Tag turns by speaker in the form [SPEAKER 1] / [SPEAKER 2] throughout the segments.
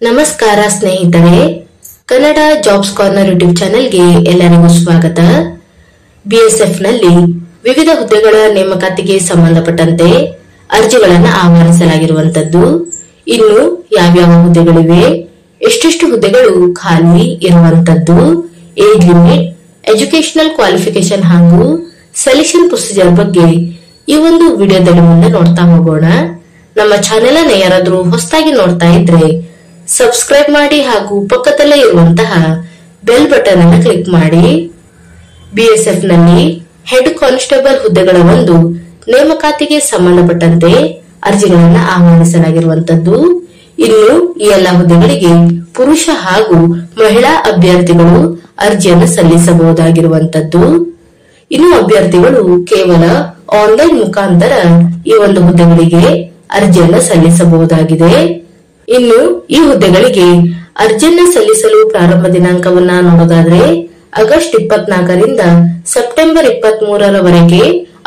[SPEAKER 1] ನಮಸ್ಕಾರ ಸ್ನೇಹಿತರೆ, Kannada jobs corner YouTube ಚಾನೆಲ್ಗೆ ಎಲ್ಲರಿಗೂ ಸ್ವಾಗತ. ಬಿಎಸ್ಎಫ್ ನಲ್ಲಿ ವಿವಿಧ ಹುದ್ದೆಗಳ ನೇಮಕಾತಿಗೆ ಸಂಬಂಧಪಟ್ಟಂತೆ ಅರ್ಜಿಗಳನ್ನು ಆಹ್ವಾನಿಸಲಾಗಿರುವಂತದ್ದು. ಇನ್ನು ಯಾವ್ಯಾವ ಹುದ್ದೆಗಳಿವೆ, ಎಷ್ಟೆಷ್ಟು ಹುದ್ದೆಗಳು ಖಾಲಿ ಇರುವಂತದ್ದು, ಏಜ್ ಲಿಮಿಟ್, ಎಜುಕೇಶನಲ್ ಕ್ವಾಲಿಫಿಕೇಶನ್ ಹಾಗೂ ಸೆಲೆಕ್ಷನ್ ಪ್ರೊಸೀಜರ್ ಬಗ್ಗೆ ಈ ಒಂದು ವಿಡಿಯೋದಲ್ಲಿ ಮುಂದೆ ನೋಡ್ತಾ ಹೋಗೋಣ. ನಮ್ಮ ಚಾನೆಲ್ ಅನ್ನು ಯಾರಾದ್ರೂ ಹೊಸದಾಗಿ ನೋಡ್ತಾ ಇದ್ರೆ ಸಬ್ಸ್ಕ್ರೈಬ್ ಮಾಡಿ ಹಾಗೂ ಪಕ್ಕದಲ್ಲೇ ಇರುವಂತಹ ಬೆಲ್ ಬಟನ್ ಅನ್ನು ಕ್ಲಿಕ್ ಮಾಡಿ. ಬಿಎಸ್ಎಫ್ ನಲ್ಲಿ ಹೆಡ್ ಕಾನ್ಸ್ಟೇಬಲ್ ಹುದ್ದೆಗಳ ಒಂದು ನೇಮಕಾತಿಗೆ ಸಂಬಂಧಪಟ್ಟಂತೆ ಅರ್ಜಿಗಳನ್ನು ಆಹ್ವಾನಿಸಲಾಗಿರುವಂತದ್ದು. ಇನ್ನು ಈ ಎಲ್ಲ ಹುದ್ದೆಗಳಿಗೆ ಪುರುಷ ಹಾಗೂ ಮಹಿಳಾ ಅಭ್ಯರ್ಥಿಗಳು ಅರ್ಜಿಯನ್ನು ಸಲ್ಲಿಸಬಹುದಾಗಿರುವಂತದ್ದು. ಇನ್ನು ಅಭ್ಯರ್ಥಿಗಳು ಕೇವಲ ಆನ್ಲೈನ್ ಮುಖಾಂತರ ಈ ಒಂದು ಹುದ್ದೆಗಳಿಗೆ ಅರ್ಜಿಯನ್ನು ಸಲ್ಲಿಸಬಹುದಾಗಿದೆ. ಇನ್ನು ಈ ಹುದ್ದೆಗಳಿಗೆ ಅರ್ಜಿಯನ್ನು ಸಲ್ಲಿಸಲು ಪ್ರಾರಂಭ ದಿನಾಂಕವನ್ನ ನೋಡೋದಾದ್ರೆ ಆಗಸ್ಟ್ 24ರಿಂದ ಸೆಪ್ಟೆಂಬರ್ 23ರವರೆಗೆ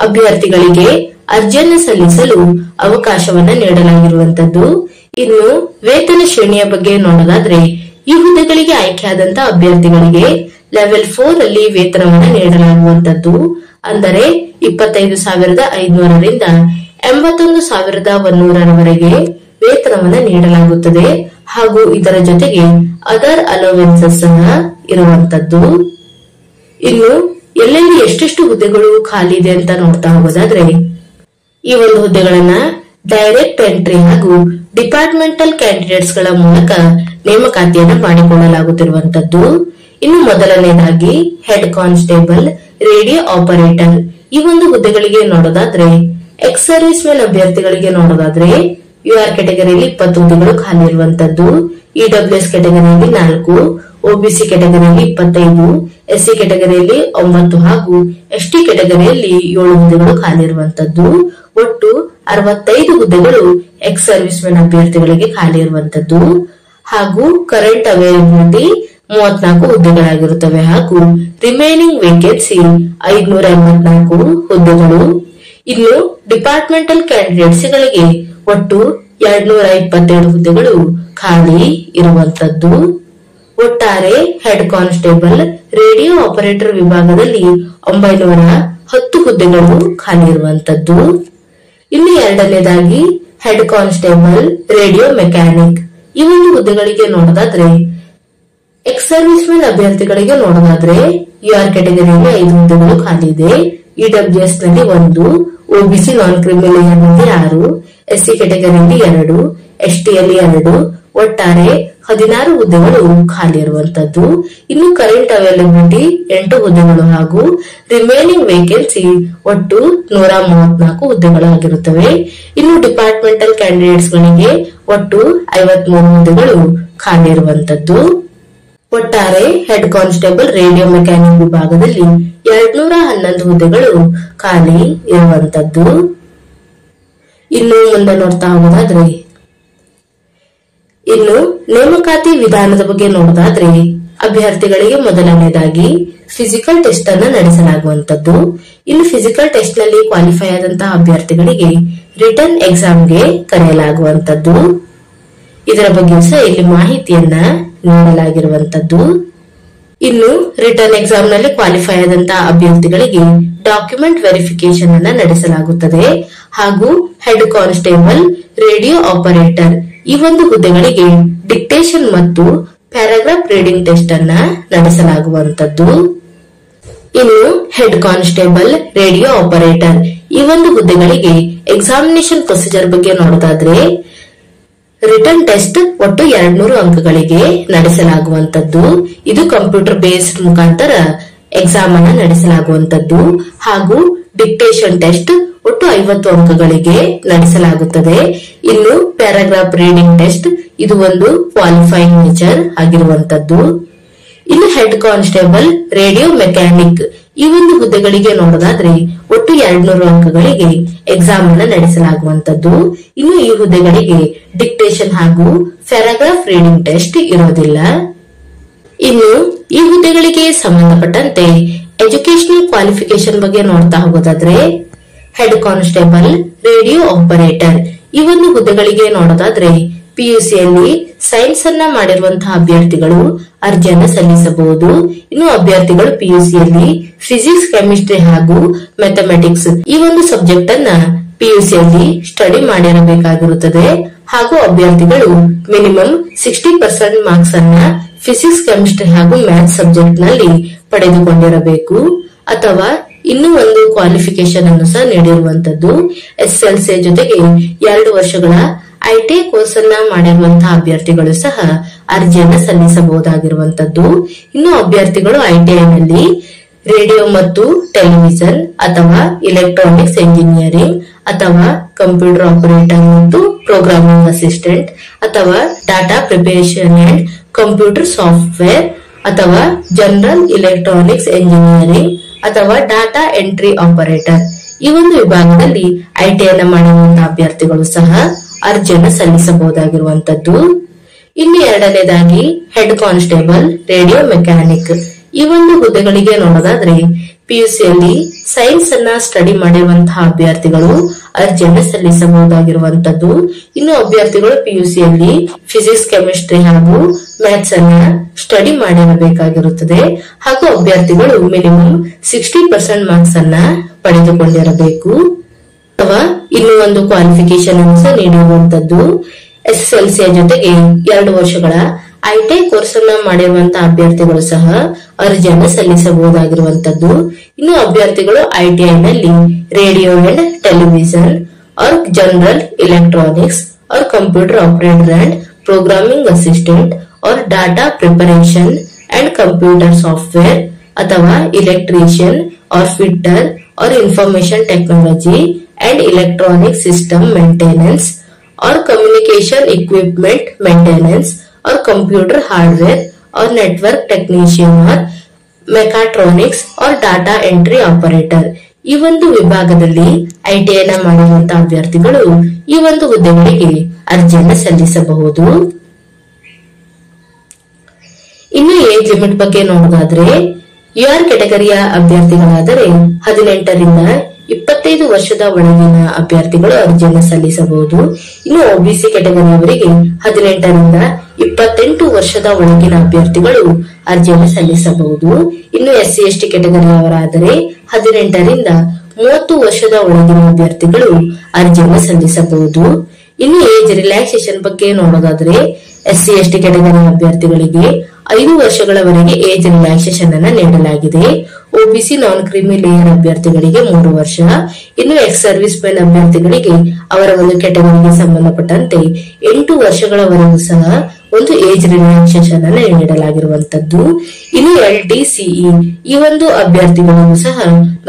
[SPEAKER 1] ಅಭ್ಯರ್ಥಿಗಳಿಗೆ ಅರ್ಜಿಯನ್ನು ಸಲ್ಲಿಸಲು ಅವಕಾಶವನ್ನ ನೀಡಲಾಗಿರುವಂತದ್ದು. ಇನ್ನು ವೇತನ ಶ್ರೇಣಿಯ ಬಗ್ಗೆ ನೋಡೋದಾದ್ರೆ ಈ ಹುದ್ದೆಗಳಿಗೆ ಆಯ್ಕೆಯಾದಂತಹ ಅಭ್ಯರ್ಥಿಗಳಿಗೆ ಲೆವೆಲ್ 4 ಅಲ್ಲಿ ವೇತನವನ್ನ ನೀಡಲಾಗುವಂತದ್ದು. ಅಂದರೆ 25,500ರಿಂದ 81,100ರವರೆಗೆ ವೇತನವನ್ನ ನೀಡಲಾಗುತ್ತದೆ ಹಾಗೂ ಇದರ ಜೊತೆಗೆ ಅದರ್ ಅಲೋವೆನ್ಸಸ್ ಸಹ ಇರುವಂತದ್ದು. ಇನ್ನು ಎಲ್ಲೆಲ್ಲಿ ಎಷ್ಟೆಷ್ಟು ಹುದ್ದೆಗಳು ಖಾಲಿ ಇದೆ ಅಂತ ನೋಡ್ತಾ ಹೋಗೋದಾದ್ರೆ ಈ ಒಂದು ಹುದ್ದೆಗಳನ್ನ ಡೈರೆಕ್ಟ್ ಎಂಟ್ರಿ ಹಾಗೂ ಡಿಪಾರ್ಟ್ಮೆಂಟಲ್ ಕ್ಯಾಂಡಿಡೇಟ್ಸ್ ಗಳ ಮೂಲಕ ನೇಮಕಾತಿಯನ್ನ ಮಾಡಿಕೊಳ್ಳಲಾಗುತ್ತಿರುವಂತದ್ದು. ಇನ್ನು ಮೊದಲನೇದಾಗಿ ಹೆಡ್ ಕಾನ್ಸ್ಟೇಬಲ್, ರೇಡಿಯೋ ಆಪರೇಟರ್ ಈ ಒಂದು ಹುದ್ದೆಗಳಿಗೆ ನೋಡೋದಾದ್ರೆ ಎಕ್ಸ್ ಸರ್ವಿಸ್ ಮೆನ್ ಅಭ್ಯರ್ಥಿಗಳಿಗೆ ನೋಡೋದಾದ್ರೆ ಯುಆರ್ ಕೆಟಗರಿಯಲ್ಲಿ 20 ಹುದ್ದೆಗಳು ಖಾಲಿ ಇರುವಂತದ್ದು, ಇಡಬ್ಲ್ಯೂಎಸ್ ಕೆಟಗರಿಯಲ್ಲಿ 4, ಒಬಿಸಿ ಕೆಟಗರಿಯಲ್ಲಿ 25, ಎಸ್ಸಿ ಕೆಟಗರಿಯಲ್ಲಿ 9 ಹಾಗೂ ಎಸ್ಟಿ ಕೆಟಗರಿಯಲ್ಲಿ 7 ಹುದ್ದೆಗಳು ಖಾಲಿ ಇರುವಂತದ್ದು. ಒಟ್ಟು 65 ಹುದ್ದೆಗಳು ಎಕ್ಸ್ ಸರ್ವಿಸ್ ಮೆನ್ ಅಭ್ಯರ್ಥಿಗಳಿಗೆ ಖಾಲಿ ಇರುವಂತದ್ದು ಹಾಗೂ ಕರೆಂಟ್ ಅವೈಲಬಿಲಿಟಿ 34 ಹುದ್ದೆಗಳಾಗಿರುತ್ತವೆ ಹಾಗೂ ರಿಮೈನಿಂಗ್ ವೇಕೆನ್ಸಿ 584 ಹುದ್ದೆಗಳು. ಇನ್ನು ಡಿಪಾರ್ಟ್ಮೆಂಟಲ್ ಕ್ಯಾಂಡಿಡೇಟ್ಸ್ ಗಳಿಗೆ ಒಟ್ಟು 227 ಹುದ್ದೆಗಳು ಖಾಲಿ ಇರುವಂತದ್ದು. ಒಟ್ಟಾರೆ ಹೆಡ್ ಕಾನ್ಸ್ಟೇಬಲ್, ರೇಡಿಯೋ ಆಪರೇಟರ್ ವಿಭಾಗದಲ್ಲಿ 910 ಹುದ್ದೆಗಳು ಖಾಲಿ ಇರುವಂತದ್ದು. ಇನ್ನು ಎರಡನೇದಾಗಿ ಹೆಡ್ ಕಾನ್ಸ್ಟೇಬಲ್, ರೇಡಿಯೋ ಮೆಕ್ಯಾನಿಕ್ ಈ ಒಂದು ಹುದ್ದೆಗಳಿಗೆ ನೋಡೋದಾದ್ರೆ ಎಕ್ಸ್ ಸರ್ವಿಸ್ ಮೆನ್ ಅಭ್ಯರ್ಥಿಗಳಿಗೆ ನೋಡೋದಾದ್ರೆ ಯುಆರ್ ಕೆಟಗರಿಯಲ್ಲಿ 5 ಹುದ್ದೆಗಳು ಖಾಲಿ ಇದೆ, ಇಡಬ್ಲ್ಯೂಎಸ್ ನಲ್ಲಿ 1, ಒಬಿಸಿ ನಾನ್ ಕ್ರಿಮಿನಲ್ ನಲ್ಲಿ 6, ಎಸ್ಸಿ ಕೆಟಗರಿಯಲ್ಲಿ 2, ಎಸ್ಟಿಯಲ್ಲಿ 2, ಒಟ್ಟಾರೆ 16 ಹುದ್ದೆಗಳು ಖಾಲಿ ಇರುವಂತದ್ದು. ಇನ್ನು ಕರೆಂಟ್ ಅವೈಲಬಿಲಿಟಿ 8 ಹುದ್ದೆಗಳು ಹಾಗೂ ರಿಮೈನಿಂಗ್ ವೇಕೆನ್ಸಿ ಒಟ್ಟು 134 ಹುದ್ದೆಗಳಾಗಿರುತ್ತವೆ. ಇನ್ನು ಡಿಪಾರ್ಟ್ಮೆಂಟಲ್ ಕ್ಯಾಂಡಿಡೇಟ್ಸ್ ಗಳಿಗೆ ಒಟ್ಟು 53 ಹುದ್ದೆಗಳು ಖಾಲಿ ಇರುವಂತದ್ದು. ಒಟ್ಟಾರೆ ಹೆಡ್ ಕಾನ್ಸ್ಟೇಬಲ್, ರೇಡಿಯೋ ಮೆಕ್ಯಾನಿಕ್ ವಿಭಾಗದಲ್ಲಿ 211 ಹುದ್ದೆಗಳು ಖಾಲಿ ಇರುವಂತದ್ದು. ಇನ್ನು ಮುಂದೆ ನೋಡ್ತಾ ಹೋಗೋದಾದ್ರೆ ಇನ್ನು ನೇಮಕಾತಿ ವಿಧಾನದ ಬಗ್ಗೆ ನೋಡೋದಾದ್ರೆ ಅಭ್ಯರ್ಥಿಗಳಿಗೆ ಮೊದಲನೇದಾಗಿ ಫಿಸಿಕಲ್ ಟೆಸ್ಟ್ ಅನ್ನು ನಡೆಸಲಾಗುವಂತದ್ದು. ಇನ್ನು ಫಿಸಿಕಲ್ ಟೆಸ್ಟ್ ನಲ್ಲಿ ಕ್ವಾಲಿಫೈ ಆದಂತಹ ಅಭ್ಯರ್ಥಿಗಳಿಗೆ ರಿಟರ್ನ್ ಎಕ್ಸಾಮ್ಗೆ ಕರೆಯಲಾಗುವಂತದ್ದು. ಇದರ ಬಗ್ಗೆ ಸಹ ಇಲ್ಲಿ ಮಾಹಿತಿಯನ್ನ ನೀಡಲಾಗಿರುವಂತದ್ದು. ಇನ್ನು ರಿಟರ್ನ್ ಎಕ್ಸಾಮ್ ನಲ್ಲಿ ಕ್ವಾಲಿಫೈ ಆದಂತಹ ಅಭ್ಯರ್ಥಿಗಳಿಗೆ ಡಾಕ್ಯುಮೆಂಟ್ ವೆರಿಫಿಕೇಶನ್ ಅನ್ನ ನಡೆಸಲಾಗುತ್ತದೆ ಹಾಗೂ ಹೆಡ್ ಕಾನ್ಸ್ಟೇಬಲ್, ರೇಡಿಯೋ ಆಪರೇಟರ್ ಈ ಒಂದು ಹುದ್ದೆಗಳಿಗೆ ಡಿಕ್ಟೇಷನ್ ಮತ್ತು ಪ್ಯಾರಾಗ್ರಾಫ್ ರೀಡಿಂಗ್ ಟೆಸ್ಟ್ ಅನ್ನ ನಡೆಸಲಾಗುವಂತದ್ದು. ಇನ್ನು ಹೆಡ್ ಕಾನ್ಸ್ಟೇಬಲ್, ರೇಡಿಯೋ ಆಪರೇಟರ್ ಈ ಒಂದು ಹುದ್ದೆಗಳಿಗೆ ಎಕ್ಸಾಮಿನೇಷನ್ ಪ್ರೊಸೀಜರ್ ಬಗ್ಗೆ ನೋಡೋದಾದ್ರೆ ರಿಟರ್ನ್ ಟೆಸ್ಟ್ ಒಟ್ಟು 200 ಅಂಕಗಳಿಗೆ ನಡೆಸಲಾಗುವಂತದ್ದು. ಇದು ಕಂಪ್ಯೂಟರ್ ಬೇಸ್ಡ್ ಮುಖಾಂತರ ಎಕ್ಸಾಮ್ ಅನ್ನ ನಡೆಸಲಾಗುವಂತದ್ದು ಹಾಗೂ ಡಿಕ್ಟೇಷನ್ ಟೆಸ್ಟ್ ಒಟ್ಟು 50 ಅಂಕಗಳಿಗೆ ನಡೆಸಲಾಗುತ್ತದೆ. ಇನ್ನು ಪ್ಯಾರಾಗ್ರಾಫ್ ರೀಡಿಂಗ್ ಟೆಸ್ಟ್ ಇದು ಒಂದು ಕ್ವಾಲಿಫೈಯಿಂಗ್ ನೇಚರ್ ಆಗಿರುವಂತದ್ದು. ಇನ್ನು ಹೆಡ್ ಕಾನ್ಸ್ಟೇಬಲ್, ರೇಡಿಯೋ ಮೆಕ್ಯಾನಿಕ್ ಈ ಒಂದು ಹುದ್ದೆಗಳಿಗೆ ನೋಡೋದಾದ್ರೆ ಒಟ್ಟು 200 ಅಂಕಗಳಿಗೆ ಎಕ್ಸಾಮ್ ಅನ್ನ ನಡೆಸಲಾಗುವಂತದ್ದು. ಇನ್ನು ಈ ಹುದ್ದೆಗಳಿಗೆ ಡಿಕ್ಟೇಷನ್ ಹಾಗೂ ಪ್ಯಾರಾಗ್ರಾಫ್ ರೀಡಿಂಗ್ ಟೆಸ್ಟ್ ಇರೋದಿಲ್ಲ. ಇನ್ನು ಈ ಹುದ್ದೆಗಳಿಗೆ ಸಂಬಂಧಪಟ್ಟಂತೆ ಎಜುಕೇಶನಲ್ ಕ್ವಾಲಿಫಿಕೇಶನ್ ಬಗ್ಗೆ ನೋಡ್ತಾ ಹೋಗೋದಾದ್ರೆ ಹೆಡ್ ಕಾನ್ಸ್ಟೇಬಲ್, ರೇಡಿಯೋ ಆಪರೇಟರ್ ಈ ಒಂದು ಹುದ್ದೆಗಳಿಗೆ ನೋಡೋದಾದ್ರೆ ಪಿಯುಸಿಯಲ್ಲಿ ಸೈನ್ಸ್ ಅನ್ನ ಮಾಡಿರುವಂತಹ ಅಭ್ಯರ್ಥಿಗಳು ಅರ್ಜಿಯನ್ನ ಸಲ್ಲಿಸಬಹುದು. ಇನ್ನು ಅಭ್ಯರ್ಥಿಗಳು ಪಿಯುಸಿಯಲ್ಲಿ ಫಿಸಿಕ್ಸ್, ಕೆಮಿಸ್ಟ್ರಿ ಹಾಗೂ ಮ್ಯಾಥಮೆಟಿಕ್ಸ್ ಈ ಒಂದು ಸಬ್ಜೆಕ್ಟ್ ಅನ್ನ ಪಿಯುಸಿಯಲ್ಲಿ ಸ್ಟಡಿ ಮಾಡಿರಬೇಕಾಗಿರುತ್ತದೆ. ಹಾಗೂ ಅಭ್ಯರ್ಥಿಗಳು ಮಿನಿಮಮ್ 60% ಮಾರ್ಕ್ಸ್ ಅನ್ನ ಫಿಸಿಕ್ಸ್, ಕೆಮಿಸ್ಟ್ರಿ ಹಾಗೂ ಮ್ಯಾಥ್ಸ್ ಸಬ್ಜೆಕ್ಟ್ ನಲ್ಲಿ ಪಡೆದುಕೊಂಡಿರಬೇಕು. ಅಥವಾ ಇನ್ನೂ ಒಂದು ಕ್ವಾಲಿಫಿಕೇಶನ್ ಅನ್ನು ಸಹ ನೀಡಿರುವಂತದ್ದು. SSLC ಜೊತೆಗೆ 2 ವರ್ಷಗಳ ITI ಕೋರ್ಸ್ ಅನ್ನ ಮಾಡಿರುವಂತಹ ಅಭ್ಯರ್ಥಿಗಳು ಸಹ ಅರ್ಜಿಯನ್ನ ಸಲ್ಲಿಸಬಹುದಾಗಿರುವಂತದ್ದು. ಇನ್ನು ಅಭ್ಯರ್ಥಿಗಳು ITI ನಲ್ಲಿ ರೇಡಿಯೋ ಮತ್ತು ಟೆಲಿವಿಷನ್ ಅಥವಾ ಇಲೆಕ್ಟ್ರಾನಿಕ್ಸ್ ಎಂಜಿನಿಯರಿಂಗ್ ಅಥವಾ ಕಂಪ್ಯೂಟರ್ ಆಪರೇಟರ್ ಮತ್ತು ಪ್ರೋಗ್ರಾಮಿಂಗ್ ಅಸಿಸ್ಟೆಂಟ್ ಅಥವಾ data preparation and computer software ಅಥವಾ ಜನರಲ್ ಇಲೆಕ್ಟ್ರಾನಿಕ್ಸ್ ಎಂಜಿನಿಯರಿಂಗ್ ಅಥವಾ ಡಾಟಾ ಎಂಟ್ರಿ ಆಪರೇಟರ್ ಈ ಒಂದು ವಿಭಾಗದಲ್ಲಿ ITI ಅನ್ನ ಮಾಡಿರುವಂತಹ ಅಭ್ಯರ್ಥಿಗಳು ಸಹ ಅರ್ಜಿಯನ್ನು ಸಲ್ಲಿಸಬಹುದಾಗಿರುವಂತದ್ದು. ಇನ್ನು ಎರಡನೇದಾಗಿ ಹೆಡ್ ಕಾನ್ಸ್ಟೇಬಲ್, ರೇಡಿಯೋ ಮೆಕ್ಯಾನಿಕ್ ಈ ಒಂದು ಹುದ್ದೆಗಳಿಗೆ ನೋಡೋದಾದ್ರೆ ಪಿಯುಸಿಯಲ್ಲಿ ಸೈನ್ಸ್ ಅನ್ನ ಸ್ಟಡಿ ಮಾಡಿರುವಂತಹ ಅಭ್ಯರ್ಥಿಗಳು ಅರ್ಜಿಯನ್ನು ಸಲ್ಲಿಸಬಹುದಾಗಿರುವಂತದ್ದು. ಇನ್ನು ಅಭ್ಯರ್ಥಿಗಳು ಪಿಯುಸಿಯಲ್ಲಿ ಫಿಸಿಕ್ಸ್, ಕೆಮಿಸ್ಟ್ರಿ ಹಾಗೂ ಮ್ಯಾಥ್ಸ್ ಅನ್ನ ಸ್ಟಡಿ ಮಾಡಿರಬೇಕಾಗಿರುತ್ತದೆ. ಹಾಗೂ ಅಭ್ಯರ್ಥಿಗಳು ಮಿನಿಮಮ್ 60% ಮಾರ್ಕ್ಸ್ ಅನ್ನ ಪಡೆದುಕೊಂಡಿರಬೇಕು. ಅಥವಾ ಇನ್ನು ಒಂದು ಕ್ವಾಲಿಫಿಕೇಶನ್ ಅನ್ನು ಸಹ ನೀಡಿರುವಂತದ್ದು. SSLC ಜೊತೆಗೆ 2 ವರ್ಷಗಳ ITI ಕೋರ್ಸ್ ಅನ್ನ ಮಾಡಿರುವಂತಹ ಅಭ್ಯರ್ಥಿಗಳು ಸಹ ಅರ್ಜಿಯನ್ನು ಸಲ್ಲಿಸಬಹುದಾಗಿರುವಂತದ್ದು. ಇನ್ನು ಅಭ್ಯರ್ಥಿಗಳು ITI ನಲ್ಲಿ radio and television or general electronics or computer operator and programming assistant or data preparation and computer software ಅಥವಾ electrician or fitter or information technology and electronic system maintenance or communication equipment maintenance or computer hardware or network technician or mechatronics or data entry operator ಈ ಒಂದು ವಿಭಾಗದಲ್ಲಿ ITI ಅನ್ನ ಮಾಡಿರುವಂತಹ ಅಭ್ಯರ್ಥಿಗಳು ಈ ಒಂದು ಹುದ್ದೆಗಳಿಗೆ ಅರ್ಜಿಯನ್ನು ಸಲ್ಲಿಸಬಹುದು. ಇನ್ನು ಏಜ್ ಲಿಮಿಟ್ ಬಗ್ಗೆ ನೋಡೋದಾದ್ರೆ UR ಕೆಟಗರಿಯ ಅಭ್ಯರ್ಥಿಗಳಾದರೆ 18ರಿಂದ 25 ವರ್ಷದ ಒಳಗಿನ ಅಭ್ಯರ್ಥಿಗಳು ಅರ್ಜಿಯನ್ನು ಸಲ್ಲಿಸಬಹುದು. ಇನ್ನು OBC ಕೆಟಗರಿಯವರಿಗೆ 18ರಿಂದ 28 ವರ್ಷದ ಒಳಗಿನ ಅಭ್ಯರ್ಥಿಗಳು ಅರ್ಜಿಯನ್ನು ಸಲ್ಲಿಸಬಹುದು. ಇನ್ನು SC ST ಕೆಟಗರಿಯವರಾದರೆ 18ರಿಂದ 30 ವರ್ಷದ ಒಳಗಿನ ಅಭ್ಯರ್ಥಿಗಳು ಅರ್ಜಿಯನ್ನು ಸಲ್ಲಿಸಬಹುದು. ಇನ್ನು ಏಜ್ ರಿಲ್ಯಾಕ್ಸೇಷನ್ ಬಗ್ಗೆ ನೋಡೋದಾದ್ರೆ SC ST ಕೆಟಗರಿ ಅಭ್ಯರ್ಥಿಗಳಿಗೆ 5 ವರ್ಷಗಳವರೆಗೆ ಏಜ್ ರಿಲ್ಯಾಕ್ಸೇಷನ್ ಅನ್ನ ನೀಡಲಾಗಿದೆ. OBC ನಾನ್ ಕ್ರೀಮಿ ಲೇಯರ್ ಅಭ್ಯರ್ಥಿಗಳಿಗೆ 3 ವರ್ಷ. ಇನ್ನು ಎಕ್ಸ್ ಸರ್ವಿಸ್ ಮೆನ್ ಅಭ್ಯರ್ಥಿಗಳಿಗೆ ಅವರ ಒಂದು ಕೆಟಗರಿಗೆ ಸಂಬಂಧಪಟ್ಟಂತೆ 8 ವರ್ಷಗಳವರೆಗೂ ಸಹ ಒಂದು ಏಜ್ ರಿಲ್ಯಾಕ್ಸೇಷನ್ ಅನ್ನ ನೀಡಲಾಗಿರುವಂತದ್ದು. ಇನ್ನು LTCE ಈ ಒಂದು ಅಭ್ಯರ್ಥಿಗಳಿಗೂ ಸಹ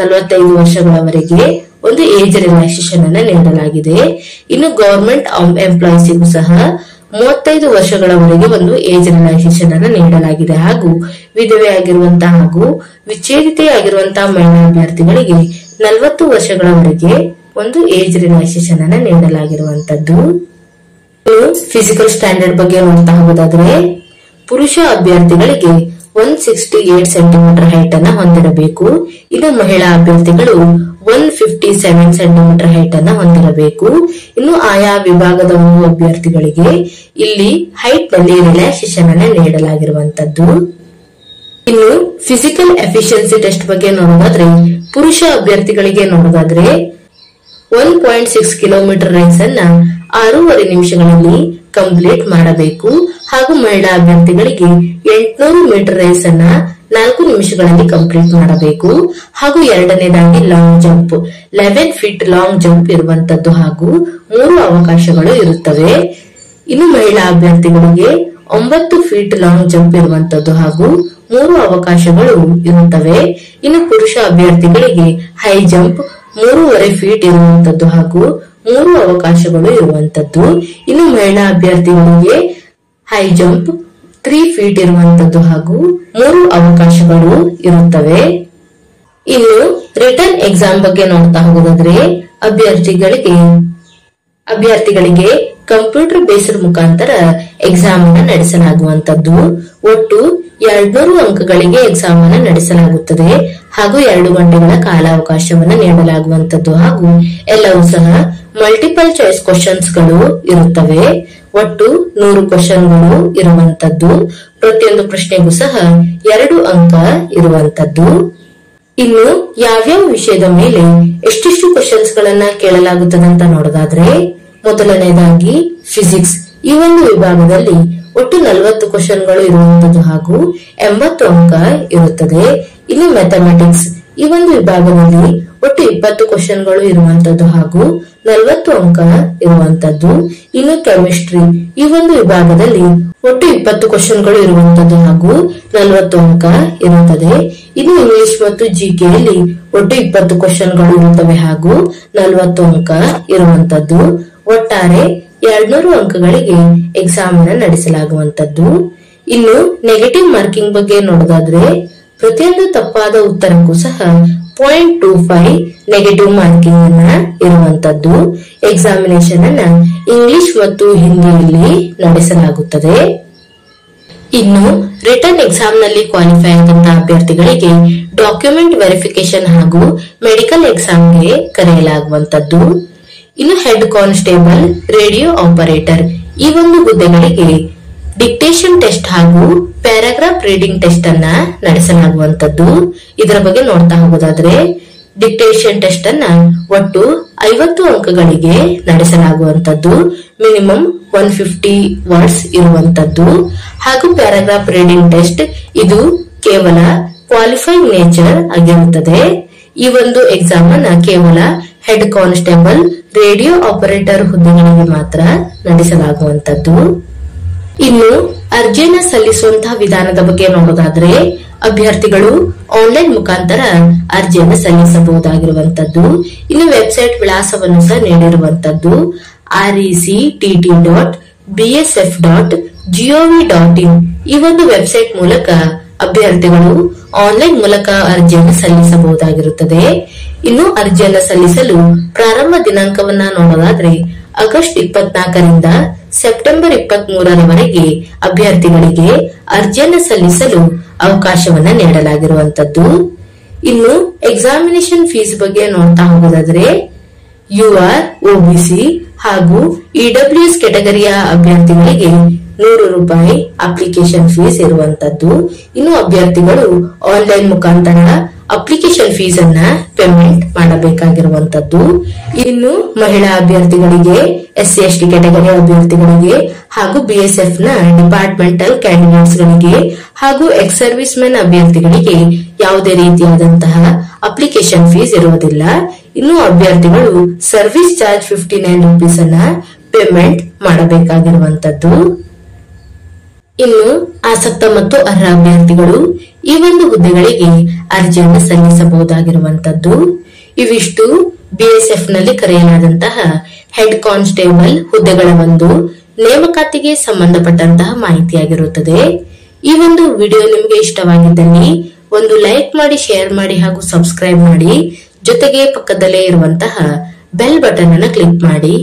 [SPEAKER 1] 45 ವರ್ಷಗಳವರೆಗೆ ಒಂದು ಏಜ್ ರಿಲ್ಯಾಕ್ಸೇಷನ್ ಅನ್ನ ನೀಡಲಾಗಿದೆ. ಇನ್ನು ಗವರ್ಮೆಂಟ್ ಎಂಪ್ಲಾಯೀಸ್ಗೂ ಸಹ 35 ವರ್ಷಗಳವರೆಗೆ ಒಂದು ಏಜ್ ರಿಲ್ಯಾಕ್ಸೇಷನ್ ಅನ್ನು ನೀಡಲಾಗಿದೆ. ಹಾಗೂ ವಿಧವೆಯಾಗಿರುವಂತಹ ಹಾಗೂ ವಿಚ್ಛೇದಿತೆಯಾಗಿರುವಂತಹ ಮಹಿಳಾ ಅಭ್ಯರ್ಥಿಗಳಿಗೆ 40 ವರ್ಷಗಳವರೆಗೆ ಒಂದು ಏಜ್ ರಿಲ್ಯಾಕ್ಸೇಷನ್ ಅನ್ನು ನೀಡಲಾಗಿರುವಂತದ್ದು. ಫಿಸಿಕಲ್ ಸ್ಟ್ಯಾಂಡರ್ಡ್ ಬಗ್ಗೆ ನೋಡ್ತಾ ಹೋಗೋದಾದ್ರೆ ಪುರುಷ ಅಭ್ಯರ್ಥಿಗಳಿಗೆ 168 ಸೆಂಟಿಮೀಟರ್ ಹೈಟ್ ಅನ್ನ ಹೊಂದಿರಬೇಕು. ಇನ್ನು ಮಹಿಳಾ ಅಭ್ಯರ್ಥಿಗಳು 157 ಸೆಂಟಿಮೀಟರ್ ಹೈಟ್ ಅನ್ನ ಹೊಂದಿರಬೇಕು. ಇನ್ನು ಆಯಾ ವಿಭಾಗದ ಒಂದು ಅಭ್ಯರ್ಥಿಗಳಿಗೆ ಇಲ್ಲಿ ಹೈಟ್ ನಲ್ಲಿ ರಿಲ್ಯಾಕ್ಸೇಷನ್ ಅನ್ನ ನೀಡಲಾಗಿರುವಂತದ್ದು. ಇನ್ನು ಫಿಸಿಕಲ್ ಎಫಿಷಿಯನ್ಸಿ ಟೆಸ್ಟ್ ಬಗ್ಗೆ ನೋಡೋದಾದ್ರೆ ಪುರುಷ ಅಭ್ಯರ್ಥಿಗಳಿಗೆ ನೋಡೋದಾದ್ರೆ 1.6 ಕಿಲೋಮೀಟರ್ ರೇಸ್ ಅನ್ನ 6.5 ನಿಮಿಷಗಳಲ್ಲಿ ಕಂಪ್ಲೀಟ್ ಮಾಡಬೇಕು. ಹಾಗೂ ಮಹಿಳಾ ಅಭ್ಯರ್ಥಿಗಳಿಗೆ 800 ಮೀಟರ್ ರೇಸ್ ಅನ್ನ 4 ನಿಮಿಷಗಳಲ್ಲಿ ಕಂಪ್ಲೀಟ್ ಮಾಡಬೇಕು. ಹಾಗೂ ಎರಡನೇದಾಗಿ long jump 11 feet long jump ಇರುವಂತದ್ದು ಹಾಗೂ 3 ಅವಕಾಶಗಳು ಇರುತ್ತವೆ. ಇನ್ನು ಮಹಿಳಾ ಅಭ್ಯರ್ಥಿಗಳಿಗೆ 9 ಫೀಟ್ ಲಾಂಗ್ ಜಂಪ್ ಇರುವಂತದ್ದು ಹಾಗೂ 3 ಅವಕಾಶಗಳು ಇರುತ್ತವೆ. ಇನ್ನು ಪುರುಷ ಅಭ್ಯರ್ಥಿಗಳಿಗೆ ಹೈ ಜಂಪ್ 3.5 ಫೀಟ್ ಇರುವಂತದ್ದು ಹಾಗೂ 3 ಅವಕಾಶಗಳು ಇರುವಂತದ್ದು. ಇನ್ನು ಮಹಿಳಾ ಅಭ್ಯರ್ಥಿಗಳಿಗೆ ಹೈ ಜಂಪ್ 3 ಫೀಟ್ ಇರುವಂತದ್ದು ಹಾಗೂ 3 ಅವಕಾಶಗಳು ಇರುತ್ತವೆ. ಇನ್ನು ರಿಟರ್ನ್ ಎಕ್ಸಾಮ್ ಬಗ್ಗೆ ನೋಡ್ತಾ ಹೋಗೋದಾದ್ರೆ ಅಭ್ಯರ್ಥಿಗಳಿಗೆ ಕಂಪ್ಯೂಟರ್ ಬೇಸ್ಡ್ ಮುಖಾಂತರ ಎಕ್ಸಾಮ್ ಅನ್ನು ನಡೆಸಲಾಗುವಂತದ್ದು. ಒಟ್ಟು 200 ಅಂಕಗಳಿಗೆ ಎಕ್ಸಾಮ್ ಅನ್ನು ನಡೆಸಲಾಗುತ್ತದೆ. ಹಾಗೂ 2 ಗಂಟೆಗಳ ಕಾಲಾವಕಾಶವನ್ನು ನೀಡಲಾಗುವಂತದ್ದು ಹಾಗೂ ಎಲ್ಲವೂ ಸಹ ಮಲ್ಟಿಪಲ್ ಚಾಯ್ಸ್ ಕ್ವಶನ್ಸ್ ಗಳು ಇರುತ್ತವೆ. ಒಟ್ಟು 100 ಕ್ವಶನ್ಗಳು ಇರುವಂತದ್ದು. ಪ್ರತಿಯೊಂದು ಪ್ರಶ್ನೆಗೂ ಸಹ 2 ಅಂಕ ಇರುವಂತದ್ದು. ಇನ್ನು ಯಾವ್ಯಾವ ವಿಷಯದ ಮೇಲೆ ಎಷ್ಟೆಷ್ಟು ಕ್ವಶನ್ಸ್ ಗಳನ್ನ ಕೇಳಲಾಗುತ್ತದಂತ ನೋಡೋದಾದ್ರೆ, ಮೊದಲನೇದಾಗಿ ಫಿಸಿಕ್ಸ್. ಈ ಒಂದು ವಿಭಾಗದಲ್ಲಿ ಒಟ್ಟು 40 ಕ್ವಶನ್ಗಳು ಇರುವಂತದ್ದು ಹಾಗೂ 80 ಅಂಕ ಇರುತ್ತದೆ. ಇನ್ನು ಮ್ಯಾಥಮೆಟಿಕ್ಸ್ ಈ ಒಂದು ವಿಭಾಗದಲ್ಲಿ ಒಟ್ಟು 20 ಕ್ವಶನ್ಗಳು ಇರುವಂತದ್ದು ಹಾಗೂ 40 ಅಂಕ ಇರುವಂತದ್ದು. ಇನ್ನು ಕೆಮಿಸ್ಟ್ರಿ ಈ ಒಂದು ವಿಭಾಗದಲ್ಲಿ ಒಟ್ಟು 20 ಕ್ವಶನ್ಗಳು ಇರುವಂತದ್ದು ಹಾಗೂ 40 ಅಂಕ ಇರುತ್ತದೆ. ಇನ್ನು ಇಂಗ್ಲಿಷ್ ಮತ್ತು ಜಿಕೆಯಲ್ಲಿ ಒಟ್ಟು 20 ಕ್ವಶನ್ಗಳು ಇರುತ್ತವೆ ಹಾಗೂ 40 ಅಂಕ ಇರುವಂತದ್ದು. ಒಟ್ಟಾರೆ 200 ಅಂಕಗಳಿಗೆ ಎಕ್ಸಾಮ್ ಅನ್ನು ನಡೆಸಲಾಗುವಂತದ್ದು. ಇನ್ನು ನೆಗೆಟಿವ್ ಮಾರ್ಕಿಂಗ್ ಬಗ್ಗೆ ನೋಡೋದಾದ್ರೆ, ಪ್ರತಿಯೊಂದು ತಪ್ಪಾದ ಉತ್ತರಕ್ಕೂ ಸಹ 0.25 ನೆಗೆಟಿವ್ ಮಾರ್ಕಿಂಗ್ ಅನ್ನ ಇರುವಂತದ್ದು. ಎಕ್ಸಾಮಿನೇಷನ್ ಅನ್ನ ಇಂಗ್ಲಿಷ್ ಮತ್ತು ಹಿಂದಿಯಲ್ಲಿ ನಡೆಸಲಾಗುತ್ತದೆ. ಇನ್ನು ರಿಟರ್ನ್ ಎಕ್ಸಾಮ್ ನಲ್ಲಿ ಕ್ವಾಲಿಫೈ ಆದಂತಹ ಅಭ್ಯರ್ಥಿಗಳಿಗೆ ಡಾಕ್ಯುಮೆಂಟ್ ವೆರಿಫಿಕೇಶನ್ ಹಾಗೂ ಮೆಡಿಕಲ್ ಎಕ್ಸಾಮ್ಗೆ ಕರೆಯಲಾಗುವಂತದ್ದು. ಇನ್ನು ಹೆಡ್ ಕಾನ್ಸ್ಟೇಬಲ್, ರೇಡಿಯೋ ಆಪರೇಟರ್ ಈ ಒಂದು ಹುದ್ದೆಗಳಿಗೆ ಡಿಕ್ಟೇಷನ್ ಟೆಸ್ಟ್ ಹಾಗೂ ಪ್ಯಾರಾಗ್ರಾಫ್ ರೀಡಿಂಗ್ ಟೆಸ್ಟ್ ಅನ್ನ ನಡೆಸಲಾಗುವಂತದ್ದು. ಇದರ ಬಗ್ಗೆ ನೋಡ್ತಾ ಹೋಗೋದಾದ್ರೆ, ಡಿಕ್ಟೇಷನ್ ಟೆಸ್ಟ್ ಅನ್ನ ಒಟ್ಟು 50 ಅಂಕಗಳಿಗೆ ನಡೆಸಲಾಗುವಂತದ್ದು. ಮಿನಿಮಮ್ 150 ವರ್ಡ್ಸ್ ಇರುವಂತದ್ದು. ಹಾಗೂ ಪ್ಯಾರಾಗ್ರಾಫ್ ರೀಡಿಂಗ್ ಟೆಸ್ಟ್ ಇದು ಕೇವಲ ಕ್ವಾಲಿಫೈಯಿಂಗ್ ನೇಚರ್ ಆಗಿರುತ್ತದೆ. ಈ ಒಂದು ಎಕ್ಸಾಮ್ ಅನ್ನ ಕೇವಲ ಹೆಡ್ ಕಾನ್ಸ್ಟೇಬಲ್, ರೇಡಿಯೋ ಆಪರೇಟರ್ ಹುದ್ದೆಗಳಿಗೆ ಮಾತ್ರ ನಡೆಸಲಾಗುವಂತದ್ದು. ಇನ್ನು ಅರ್ಜಿಯನ್ನ ಸಲ್ಲಿಸುವಂತಹ ವಿಧಾನದ ಬಗ್ಗೆ ನೋಡೋದಾದ್ರೆ, ಅಭ್ಯರ್ಥಿಗಳು ಆನ್ಲೈನ್ ಮುಖಾಂತರ ಅರ್ಜಿಯನ್ನು ಸಲ್ಲಿಸಬಹುದಾಗಿರುವಂತದ್ದು. ಇನ್ನು ವೆಬ್ಸೈಟ್ ವಿಳಾಸವನ್ನು ಸಹ ನೀಡಿರುವಂತದ್ದು rect.bsf.gov.in ಈ ಒಂದು ವೆಬ್ಸೈಟ್ ಮೂಲಕ ಅಭ್ಯರ್ಥಿಗಳು ಆನ್ಲೈನ್ ಮೂಲಕ ಅರ್ಜಿಯನ್ನು ಸಲ್ಲಿಸಬಹುದಾಗಿರುತ್ತದೆ. ಇನ್ನು ಅರ್ಜಿಯನ್ನು ಸಲ್ಲಿಸಲು ಪ್ರಾರಂಭ ದಿನಾಂಕವನ್ನ ನೋಡೋದಾದ್ರೆ, ಆಗಸ್ಟ್ 24ರಿಂದ ಸೆಪ್ಟೆಂಬರ್ 23ರವರೆಗೆ ಅಭ್ಯರ್ಥಿಗಳಿಗೆ ಅರ್ಜಿಯನ್ನು ಸಲ್ಲಿಸಲು ಅವಕಾಶವನ್ನ ನೀಡಲಾಗಿರುವಂತದ್ದು. ಇನ್ನು ಎಕ್ಸಾಮಿನೇಷನ್ ಫೀಸ್ ಬಗ್ಗೆ ನೋಡ್ತಾ ಹೋಗೋದಾದ್ರೆ, UR, OBC ಹಾಗೂ EWS ಕೆಟಗರಿಯ ಅಭ್ಯರ್ಥಿಗಳಿಗೆ 100 ರೂಪಾಯಿ ಅಪ್ಲಿಕೇಶನ್ ಫೀಸ್ ಇರುವಂತದ್ದು. ಇನ್ನು ಅಭ್ಯರ್ಥಿಗಳು ಆನ್ಲೈನ್ ಮುಖಾಂತರ ಅಪ್ಲಿಕೇಶನ್ ಫೀಸ್ ಅನ್ನ ಪೇಮೆಂಟ್ ಮಾಡಬೇಕಾಗಿರುವಂತದ್ದು. ಇನ್ನು ಮಹಿಳಾ ಅಭ್ಯರ್ಥಿಗಳಿಗೆ, SC/ST ಕೆಟಗರಿ ಅಭ್ಯರ್ಥಿಗಳಿಗೆ ಹಾಗೂ BSF ನ ಡಿಪಾರ್ಟ್ಮೆಂಟಲ್ ಕ್ಯಾಂಡಿಡೇಟ್ಸ್ ಗಳಿಗೆ ಹಾಗೂ ಎಕ್ಸ್ ಸರ್ವಿಸ್ ಮೆನ್ ಅಭ್ಯರ್ಥಿಗಳಿಗೆ ಯಾವುದೇ ರೀತಿಯಾದಂತಹ ಅಪ್ಲಿಕೇಶನ್ ಫೀಸ್ ಇರುವುದಿಲ್ಲ. ಇನ್ನು ಅಭ್ಯರ್ಥಿಗಳು ಸರ್ವಿಸ್ ಚಾರ್ಜ್ 59 ರೂಪೀಸ್ ಅನ್ನ ಪೇಮೆಂಟ್ ಮಾಡಬೇಕಾಗಿರುವಂತದ್ದು. ಇನ್ನು ಆಸಕ್ತ ಮತ್ತು ಅರ್ಹ ಅಭ್ಯರ್ಥಿಗಳು ಈ ಒಂದು ಹುದ್ದೆಗಳಿಗೆ ಅರ್ಜಿಯನ್ನು ಸಲ್ಲಿಸಬಹುದಾಗಿರುವಂತದ್ದು. ಇವಿಷ್ಟು BSF ನಲ್ಲಿ ಕರೆಯಲಾದಂತಹ ಹೆಡ್ ಕಾನ್ಸ್ಟೇಬಲ್ ಹುದ್ದೆಗಳ ಒಂದು ನೇಮಕಾತಿಗೆ ಸಂಬಂಧಪಟ್ಟಂತಹ ಮಾಹಿತಿಯಾಗಿರುತ್ತದೆ. ಈ ಒಂದು ವಿಡಿಯೋ ನಿಮಗೆ ಇಷ್ಟವಾಗಿದ್ದಲ್ಲಿ ಒಂದು ಲೈಕ್ ಮಾಡಿ, ಶೇರ್ ಮಾಡಿ ಹಾಗೂ ಸಬ್ಸ್ಕ್ರೈಬ್ ಮಾಡಿ. ಜೊತೆಗೆ ಪಕ್ಕದಲ್ಲೇ ಇರುವಂತಹ ಬೆಲ್ ಬಟನ್ ಅನ್ನು ಕ್ಲಿಕ್ ಮಾಡಿ.